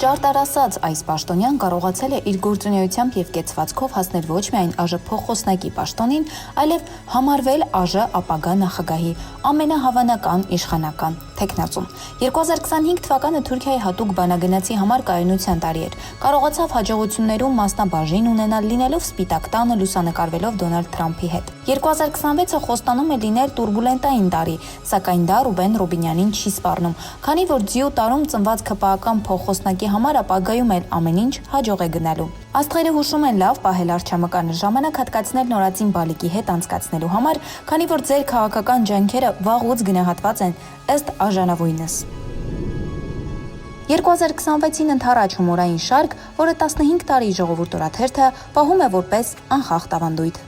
Ճարտար ասած, այս պաշտոնյան կարողացել է իր գործունեությամբ եւ կեցվածքով հասնել ոչ միայն ԱԺ փոխխոսնակի պաշտոնին, այլև համարվել ԱԺ ապագա նախագահի ամենահավանական իշխանական թեկնածուն։ 2025 թվականը Թուրքիայի հատուկ բանագնացի համար կայունության տարի էր։ Կարողացավ հաջողություններում մասնաբաժին ունենալ լինելով Սպիտակ տանը լուսանկարվելով Դոնալդ Թրամփի հետ։ 2026-ը խոստանում է լինել տուրբուլենտային տարի, սակայն դա Ռուբեն Ռուբինյանին չի սպառնում, քանի որ ձիու տարում ծնված ՔՊԱ-ական փոխխոսնակի համար ապագայում էլ ամեն ինչ հաջող է գնալու։ Աստղերը հուշում են լավ պահել արչամկանը, ժամանակ հատկացնել նորածին բալիկի հետ անցկացնելու համար, քանի որ ձեր քաղաքական ջանքերը վաղուց գնահատված են ըստ արժանավույնս։ 2026-ին ընդառաջ հումորային շարք, որը 15 տարի ժողովուրդ օրաթերթը պահում է որպես անխախտ ավանդույթ։